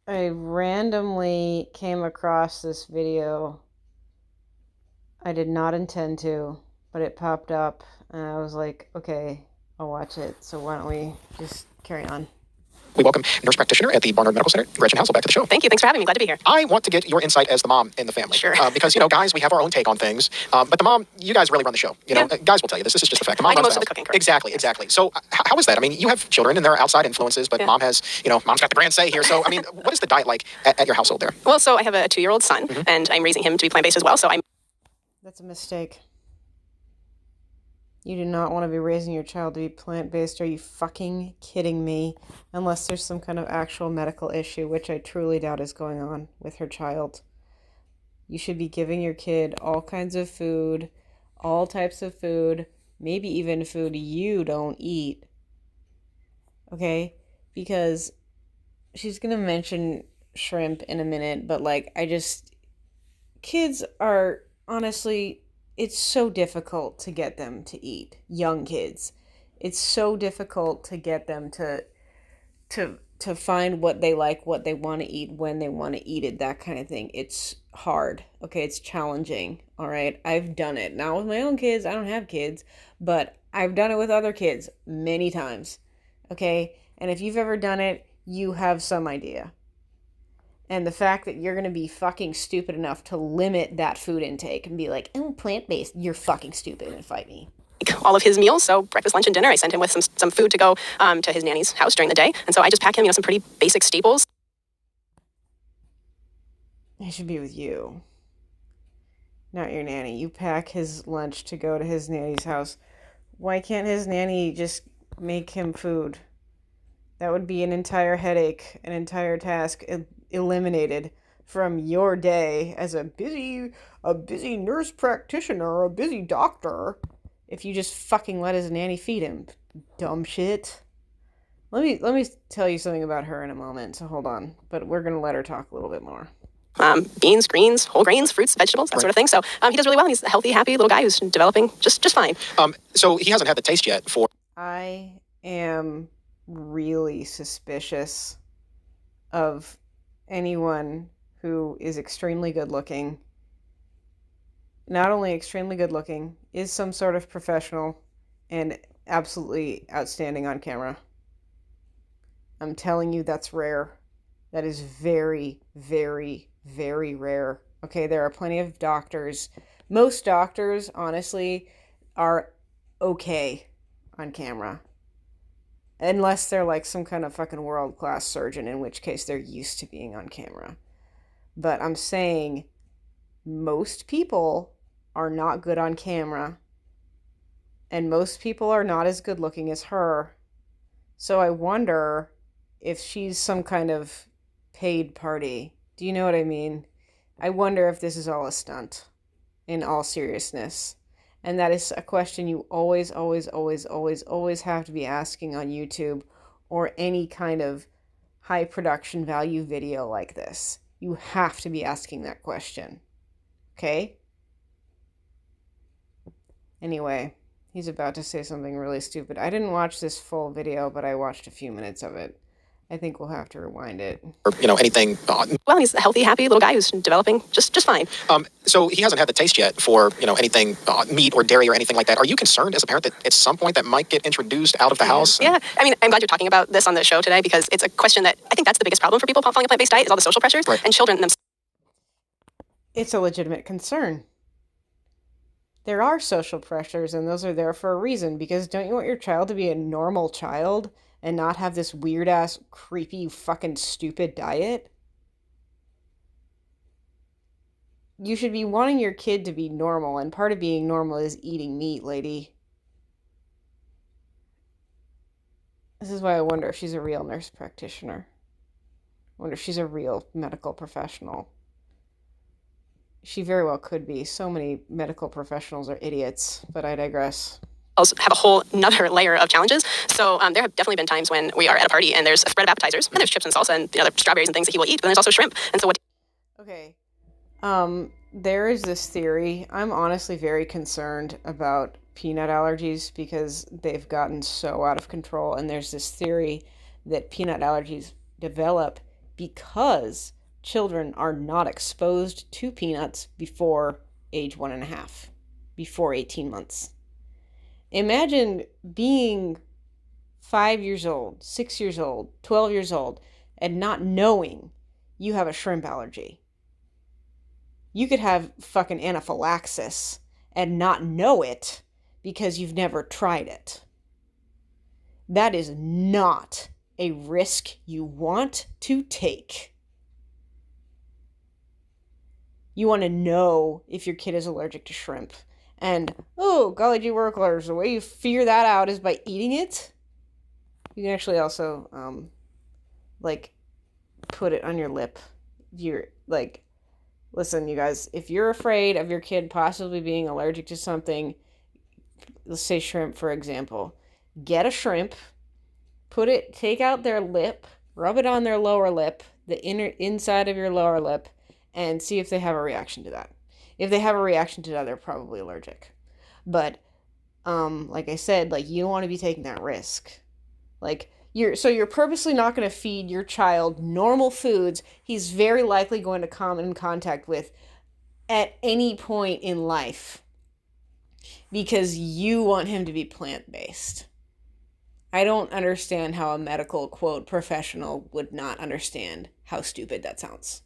I randomly came across this video. I did not intend to, but it popped up and I was like, okay, I'll watch it. So why don't we just carry on? We welcome nurse practitioner at the Barnard Medical Center, Gretchen Hassel, back to the show. Thank you. Thanks for having me. Glad to be here. I want to get your insight as the mom in the family. Sure. Because, guys, we have our own take on things. But the mom, you guys really run the show. Guys will tell you this. This is just a fact. The mom I do runs most the of the house. cooking, correct? Exactly. So how is that? I mean, you have children and there are outside influences, but Yeah. mom has, mom's got the grand say here. So, I mean, what is the diet like at your household there? Well, so I have a 2-year-old son, and I'm raising him to be plant-based as well. So I'm That's a mistake. You do not want to be raising your child to be plant-based. Are you fucking kidding me? Unless there's some kind of actual medical issue, which I truly doubt is going on with her child. You should be giving your kid all kinds of food, all types of food, maybe even food you don't eat. Okay? Because she's going to mention shrimp in a minute, but kids are honestly, it's so difficult to get them to eat. Young kids. It's so difficult to get them to find what they like, what they want to eat, when they want to eat it, that kind of thing. It's hard. Okay, it's challenging. All right. I've done it. Not with my own kids. I don't have kids, but I've done it with other kids many times. Okay? And if you've ever done it, you have some idea. And the fact that you're going to be fucking stupid enough to limit that food intake and be like, oh, plant-based, you're fucking stupid and fight me. all of his meals, so breakfast, lunch, and dinner. I send him with some food to go to his nanny's house during the day, and so I just pack him, some pretty basic staples. I should be with you, not your nanny. You pack his lunch to go to his nanny's house. Why can't his nanny just make him food? That would be an entire headache, an entire task eliminated from your day as a busy nurse practitioner, a busy doctor, if you just fucking let his nanny feed him. Dumb shit. Let me tell you something about her in a moment, so hold on. But we're gonna let her talk a little bit more. Beans, greens, whole grains, fruits, vegetables, that sort of thing. So he does really well, and he's a healthy, happy little guy who's developing just fine. So he hasn't had the taste yet for. I am really suspicious of anyone who is extremely good looking. Not only extremely good looking, is some sort of professional and absolutely outstanding on camera. I'm telling you, that's rare. That is very, very, very rare. Okay, there are plenty of doctors. Most doctors, honestly, are okay on camera. Unless they're like some kind of fucking world-class surgeon, in which case they're used to being on camera. But I'm saying most people are not good on camera. And most people are not as good looking as her. So I wonder if she's some kind of paid party. Do you know what I mean? I wonder if this is all a stunt, in all seriousness. And that is a question you always, always, always, always, always have to be asking on YouTube or any kind of high production value video like this. You have to be asking that question. Okay? Anyway, he's about to say something really stupid. I didn't watch this full video, but I watched a few minutes of it. I think we'll have to rewind it. Or, anything. Well, he's a healthy, happy little guy who's developing just fine. So he hasn't had the taste yet for, anything meat or dairy or anything like that. Are you concerned as a parent that at some point that might get introduced out of the house? Yeah. I mean, I'm glad you're talking about this on the show today because it's a question that I think that's the biggest problem for people following a plant-based diet is all the social pressures and children themselves. It's a legitimate concern. There are social pressures, and those are there for a reason, because don't you want your child to be a normal child and not have this weird-ass, creepy, fucking stupid diet? You should be wanting your kid to be normal, and part of being normal is eating meat, lady. This is why I wonder if she's a real nurse practitioner. I wonder if she's a real medical professional. She very well could be. So many medical professionals are idiots, but I digress. Have a whole another layer of challenges. So there have definitely been times when we are at a party and there's a spread of appetizers and there's chips and salsa and the other strawberries and things that he will eat, but then there's also shrimp. And so what? Okay. There is this theory. I'm honestly very concerned about peanut allergies because they've gotten so out of control. And there's this theory that peanut allergies develop because children are not exposed to peanuts before age 1.5, before 18 months. Imagine being 5 years old, 6 years old, 12 years old, and not knowing you have a shrimp allergy. You could have fucking anaphylaxis and not know it because you've never tried it. That is not a risk you want to take. You want to know if your kid is allergic to shrimp. And, oh, golly gee worklers, the way you figure that out is by eating it. You can actually also, put it on your lip. You're, listen, you guys, if you're afraid of your kid possibly being allergic to something, let's say shrimp, for example, get a shrimp, take out their lip, rub it on their lower lip, the inside of your lower lip, and see if they have a reaction to that. If they have a reaction to that, they're probably allergic. But, like I said, you don't want to be taking that risk. You're purposely not going to feed your child normal foods he's very likely going to come in contact with at any point in life because you want him to be plant-based. I don't understand how a medical, quote, professional would not understand how stupid that sounds.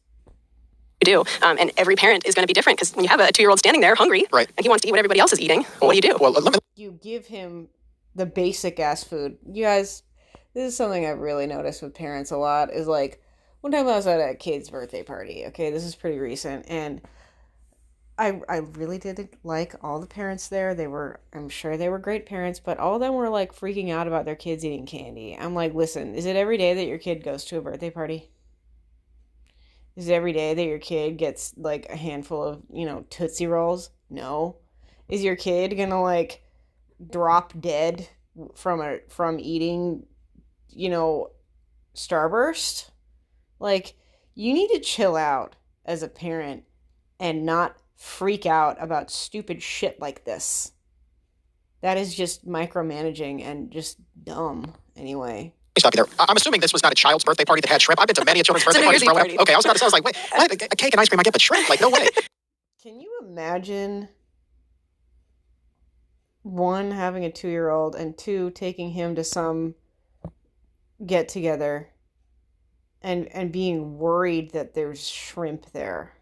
Do. And every parent is going to be different because when you have a 2-year-old standing there hungry, right, and he wants to eat what everybody else is eating, what do you do? Well, you give him the basic ass food. You guys, this is something I've really noticed with parents a lot, is one time I was at a kid's birthday party, okay, this is pretty recent, and I really did like all the parents there. I'm sure they were great parents, but all of them were freaking out about their kids eating candy. I'm like, listen, is it every day that your kid goes to a birthday party? Is it every day that your kid gets a handful of, Tootsie Rolls? No. Is your kid gonna drop dead from eating, Starburst? You need to chill out as a parent and not freak out about stupid shit like this. That is just micromanaging and just dumb anyway. Stop you there. I'm assuming this was not a child's birthday party that had shrimp. I've been to many children's birthday parties growing up. Okay, I was about to say, I was like, wait, what? A cake and ice cream, I get, but shrimp? No way. Can you imagine, one, having a 2-year-old, and two, taking him to some get-together and being worried that there's shrimp there?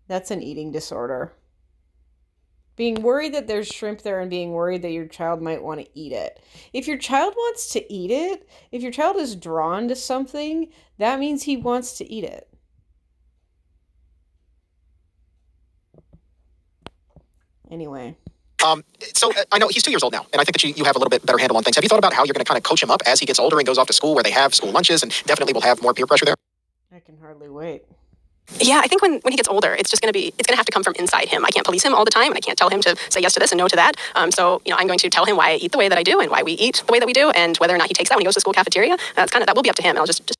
That's an eating disorder. Being worried that there's shrimp there and being worried that your child might want to eat it. If your child wants to eat it, if your child is drawn to something, that means he wants to eat it. Anyway. So I know he's 2 years old now, and I think that you have a little bit better handle on things. Have you thought about how you're going to kind of coach him up as he gets older and goes off to school where they have school lunches and definitely will have more peer pressure there? I can hardly wait. Yeah, I think when he gets older, it's going to have to come from inside him. I can't police him all the time, and I can't tell him to say yes to this and no to that. So, I'm going to tell him why I eat the way that I do and why we eat the way that we do, and whether or not he takes that when he goes to the school cafeteria. That will be up to him, and I'll just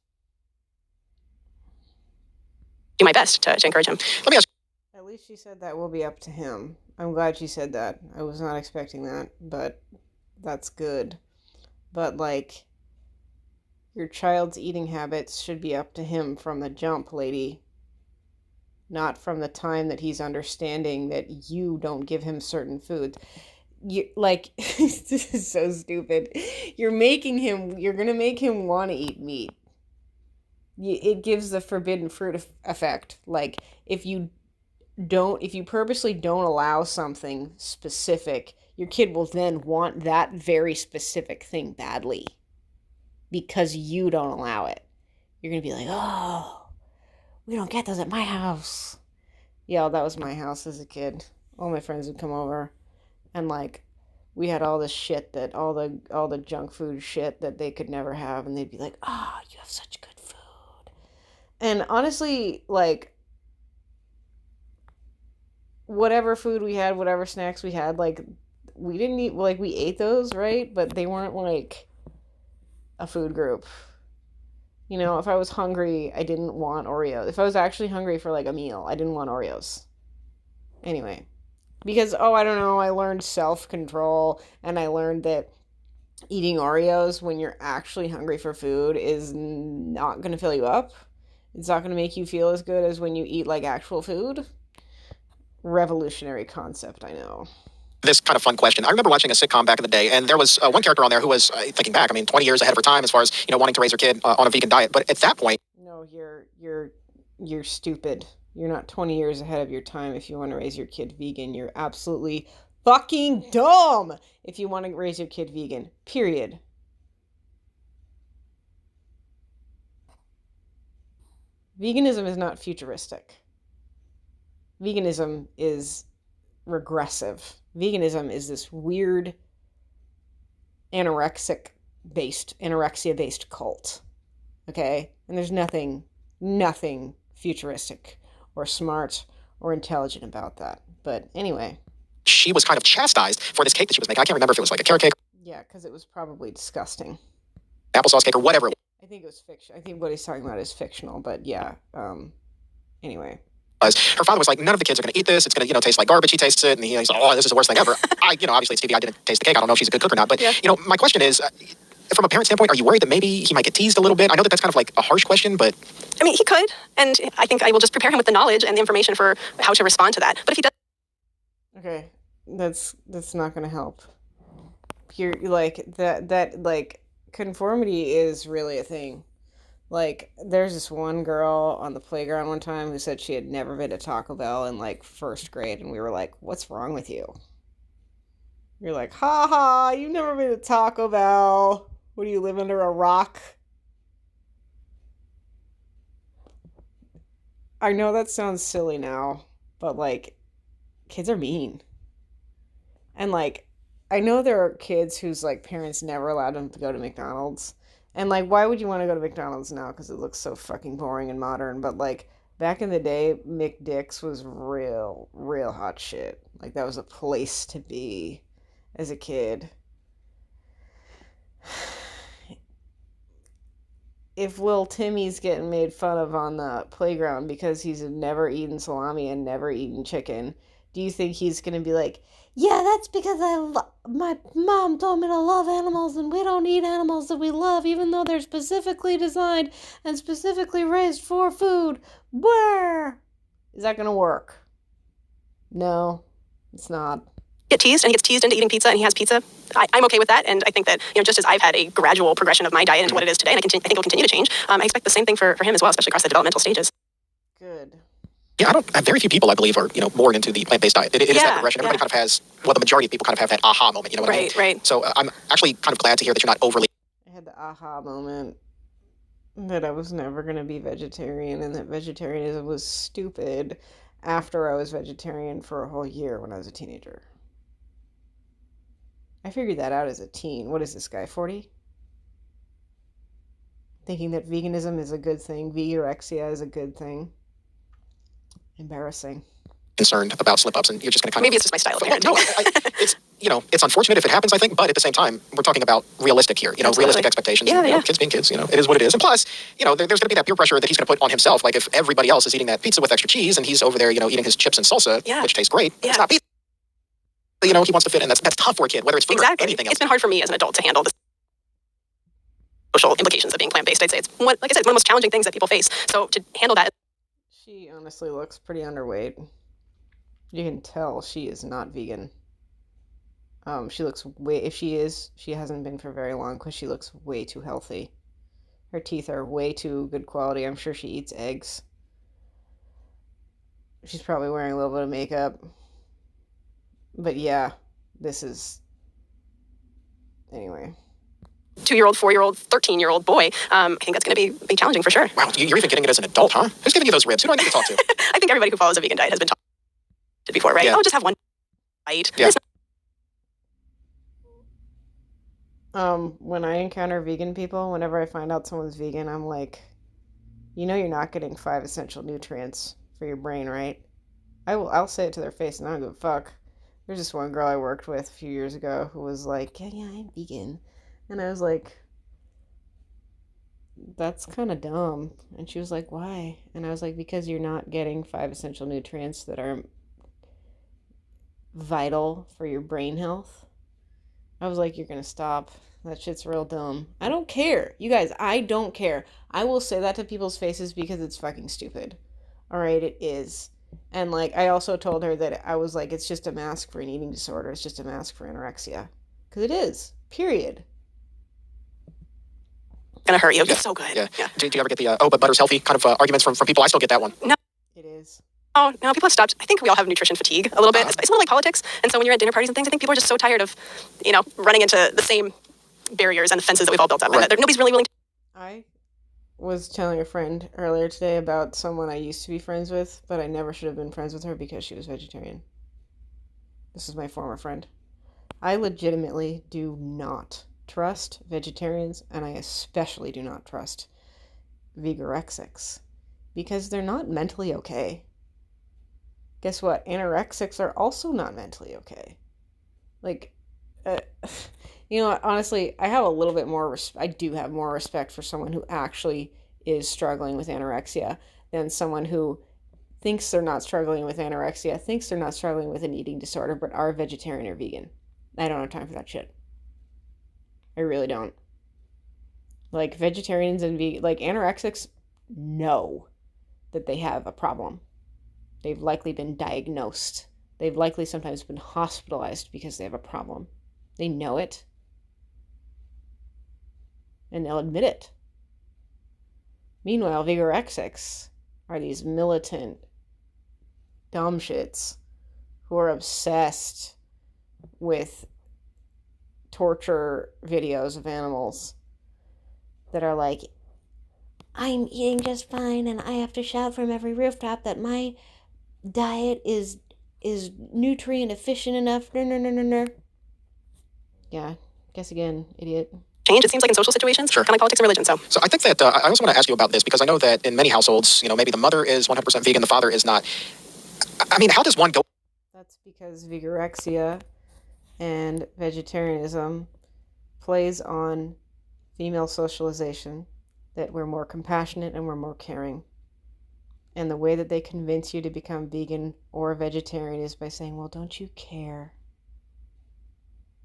do my best to encourage him. Let me ask. At least she said that will be up to him. I'm glad she said that. I was not expecting that, but that's good. But your child's eating habits should be up to him from the jump, lady. Not from the time that he's understanding that you don't give him certain foods. This is so stupid. You're gonna make him want to eat meat. It gives the forbidden fruit effect. If you purposely don't allow something specific, your kid will then want that very specific thing badly because you don't allow it. You're gonna be like, oh, we don't get those at my house. Yeah, that was my house as a kid. All my friends would come over, and we had all this shit that all the junk food shit that they could never have, and they'd be like, "Ah, oh, you have such good food." And honestly, whatever food we had, whatever snacks we had, we didn't eat, we ate those, right? But they weren't a food group. If I was hungry, I didn't want Oreos. If I was actually hungry for a meal, I didn't want Oreos. Anyway, because, I don't know, I learned self-control, and I learned that eating Oreos when you're actually hungry for food is not going to fill you up. It's not going to make you feel as good as when you eat like actual food. Revolutionary concept, I know. This kind of fun question. I remember watching a sitcom back in the day, and there was one character on there who was thinking back. I mean, 20 years ahead of her time as far as wanting to raise her kid on a vegan diet. But at that point, No, you're stupid. You're not 20 years ahead of your time if you want to raise your kid vegan. You're absolutely fucking dumb if you want to raise your kid vegan. Period. Veganism is not futuristic. Veganism is regressive. Veganism is this weird anorexia based cult. Okay? And there's nothing futuristic or smart or intelligent about that. But anyway. she was kind of chastised for this cake that she was making. I can't remember if it was like a carrot cake, Yeah, because it was probably disgusting. applesauce cake, or whatever it I think it was fiction. I think what he's talking about is fictional, but yeah. Anyway. was. Her father was like, none of the kids are going to eat this. It's going to, taste like garbage. He tastes it, and he's like, oh, this is the worst thing ever. Obviously it's TV. I didn't taste the cake. I don't know if she's a good cook or not. But, Yeah. My question is, from a parent standpoint, are you worried that maybe he might get teased a little bit? I know that that's kind of like a harsh question, but I mean, he could, and I think I will just prepare him with the knowledge and the information for how to respond to that. But if he does, Okay, that's not gonna help. You're like that like conformity is really a thing. Like there's this one girl on the playground one time who said she had never been to Taco Bell in like first grade, and we were like, "What's wrong with you?" You're like, "Ha ha, you've never been to Taco Bell. What do you live under a rock?" I know that sounds silly now, but like kids are mean. And like I know there are kids whose like parents never allowed them to go to McDonald's. And like why would you want to go to McDonald's now cuz it looks so fucking boring and modern, but like back in the day McDick's was real hot shit. Like that was a place to be as a kid. If Will Timmy's getting made fun of on the playground because he's never eaten salami and never eaten chicken, do you think he's going to be like, yeah, that's because my mom told me to love animals and we don't eat animals that we love even though they're specifically designed and specifically raised for food. Where? Is that going to work? No, it's not. get teased and he gets teased into eating pizza and he has pizza, I'm okay with that. And I think that, just as I've had a gradual progression of my diet into what it is today, and I think it'll continue to change, I expect the same thing for him as well, especially across the developmental stages. Good. yeah, I don't. Very few people, I believe, are more into the plant-based diet. It is that progression. Everybody kind of has. Well, the majority of people kind of have that aha moment. You know what I mean? Right. So I'm actually kind of glad to hear that you're not overly. I had the aha moment that I was never going to be vegetarian and that vegetarianism was stupid after I was vegetarian for a whole year when I was a teenager. I figured that out as a teen. What is this guy, 40? Thinking that veganism is a good thing, vegarexia is a good thing. Embarrassing. Concerned about slip-ups, and you're just going to kind Maybe of. it's just my style of Well, parenting. no, it's it's unfortunate if it happens, I think, but at the same time, we're talking about realistic here. Absolutely. Realistic expectations. Yeah, yeah. Kids being kids. It is what it is. And plus, there's going to be that peer pressure that he's going to put on himself. Like if everybody else is eating that pizza with extra cheese, and he's over there, eating his chips and salsa, Yeah. which tastes great. Yeah. It's not pizza. He wants to fit in. That's tough for a kid, whether it's food or anything else. It's been hard for me as an adult to handle the social implications of being plant-based. I'd say it's one, like I said, one of the most challenging things that people face. So to handle that. She honestly looks pretty underweight. You can tell she is not vegan. She looks if she is, she hasn't been for very long because she looks way too healthy. Her teeth are way too good quality. I'm sure she eats eggs. She's probably wearing a little bit of makeup. But yeah, this is... Anyway. 2-year-old, 4-year-old, 13-year-old boy, I think that's going to be challenging for sure. Wow, you're even getting it as an adult, huh? Who's giving you those ribs? Who do I need to talk to? I think everybody who follows a vegan diet has been taught it before, right? Yeah. Oh, just have one bite. Yeah. When I encounter vegan people, whenever I find out someone's vegan, I'm like, you're not getting 5 essential nutrients for your brain, right? I'll say it to their face and I don't give a fuck. There's this one girl I worked with a few years ago who was like, yeah, I'm vegan. And I was like, that's kind of dumb. And she was like, why? And I was like, because you're not getting 5 essential nutrients that are vital for your brain health. I was like, you're going to stop. That shit's real dumb. I don't care. You guys, I don't care. I will say that to people's faces because it's fucking stupid. All right, it is. And like, I also told her that I was like, it's just a mask for an eating disorder. It's just a mask for anorexia. Because it is. Period. Gonna hurt you. Yeah. It's so good. Yeah. Do you ever get the, but butter's healthy kind of arguments from people? I still get that one. No. It is. Oh, no, people have stopped. I think we all have nutrition fatigue a little bit. It's a little like politics. And so when you're at dinner parties and things, I think people are just so tired of, running into the same barriers and fences that we've all built up. Right. And nobody's really willing to. I was telling a friend earlier today about someone I used to be friends with, but I never should have been friends with her because she was vegetarian. This is my former friend. I legitimately do not trust vegetarians, and I especially do not trust vegorexics because they're not mentally okay. Guess what? Anorexics are also not mentally okay. Like, honestly, I have a little bit more, I do have more respect for someone who actually is struggling with anorexia than someone who thinks they're not struggling with anorexia, thinks they're not struggling with an eating disorder, but are vegetarian or vegan. I don't have time for that shit. I really don't. Like, vegetarians and like anorexics know that they have a problem. They've likely been diagnosed. They've likely sometimes been hospitalized because they have a problem. They know it. And they'll admit it. Meanwhile, vegorexics are these militant dumb shits who are obsessed with torture videos of animals that are like, I'm eating just fine and I have to shout from every rooftop that my diet is nutrient efficient enough. No. Yeah, guess again, idiot. Change, it seems like in social situations, Sure. kind of like politics and religion. So I think that I also want to ask you about this because I know that in many households, maybe the mother is 100% vegan, the father is not. I mean, how does one go? That's because vigorexia and vegetarianism plays on female socialization, that we're more compassionate and we're more caring. And the way that they convince you to become vegan or a vegetarian is by saying, well, don't you care?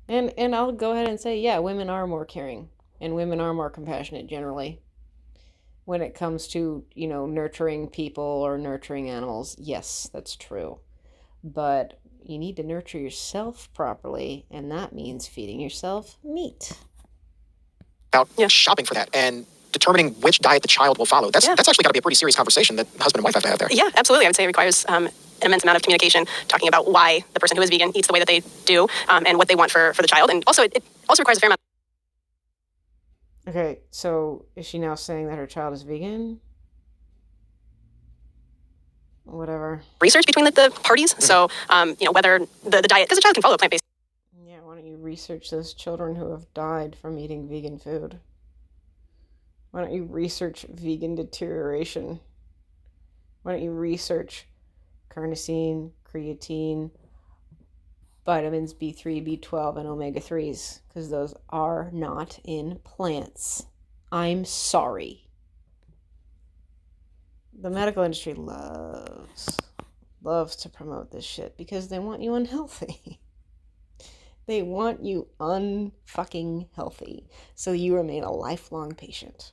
And I'll go ahead and say, yeah, women are more caring and women are more compassionate generally. When it comes to, nurturing people or nurturing animals, yes, that's true. But you need to nurture yourself properly, and that means feeding yourself meat. About shopping for that and determining which diet the child will follow. That's actually got to be a pretty serious conversation that husband and wife have to have there. Yeah, absolutely. I would say it requires an immense amount of communication, talking about why the person who is vegan eats the way that they do, and what they want for the child. And also, it also requires a fair amount. Okay, so is she now saying that her child is vegan? Whatever. Research between the parties. So, whether the diet, because a child can follow plant-based. Yeah, why don't you research those children who have died from eating vegan food? Why don't you research vegan deterioration? Why don't you research carnosine, creatine, vitamins B3, B12, and omega-3s? Because those are not in plants. I'm sorry. The medical industry loves to promote this shit because they want you unhealthy. They want you unfucking healthy so you remain a lifelong patient,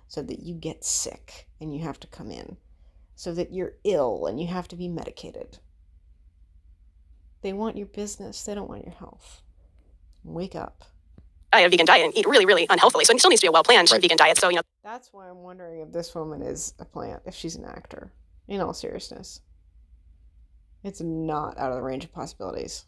so that you get sick and you have to come in, so that you're ill and you have to be medicated. They want your business. They don't want your health. Wake up. A vegan diet and eat really, really unhealthily. So it still needs to be a well-planned vegan diet. So, That's why I'm wondering if this woman is a plant, if she's an actor. In all seriousness. It's not out of the range of possibilities.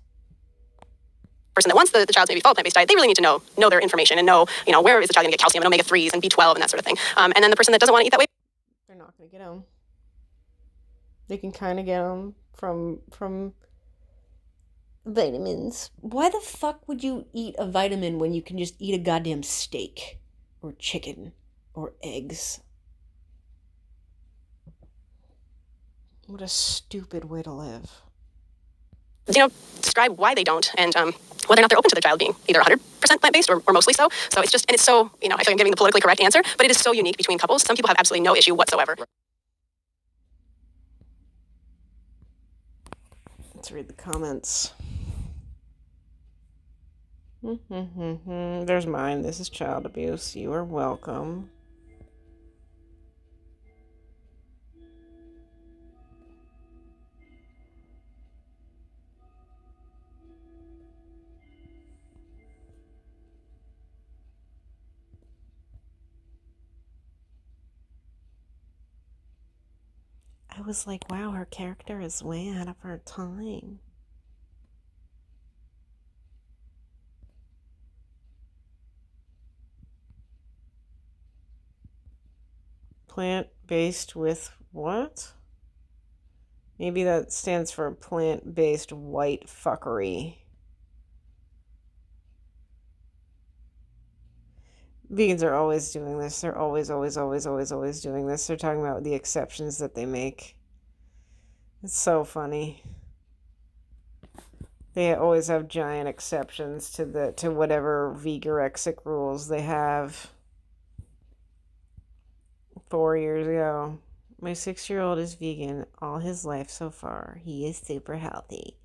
Person that wants the child to maybe follow a plant-based diet, they really need to know their information and know, where is the child going to get calcium and omega-3s and B12 and that sort of thing. And then the person that doesn't want to eat that way, they're not going to get them. They can kind of get them from vitamins. Why the fuck would you eat a vitamin when you can just eat a goddamn steak or chicken or eggs? What a stupid way to live. describe why they don't and whether or not they're open to their child being either 100% plant-based or mostly so. So it's just, and it's so, I feel like I'm giving the politically correct answer, but it is so unique between couples. Some people have absolutely no issue whatsoever. Let's read the comments. There's mine. This is child abuse. You are welcome. I was like, wow, her character is way out of her time. Plant-based with what? Maybe that stands for plant-based white fuckery. Vegans are always doing this. They're always doing this. They're talking about the exceptions that they make. It's so funny. They always have giant exceptions to whatever vegorexic rules they have. 4 years ago, my 6-year-old is vegan all his life so far. He is super healthy.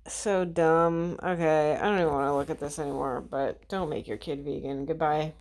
So dumb. Okay, I don't even want to look at this anymore, but don't make your kid vegan. Goodbye.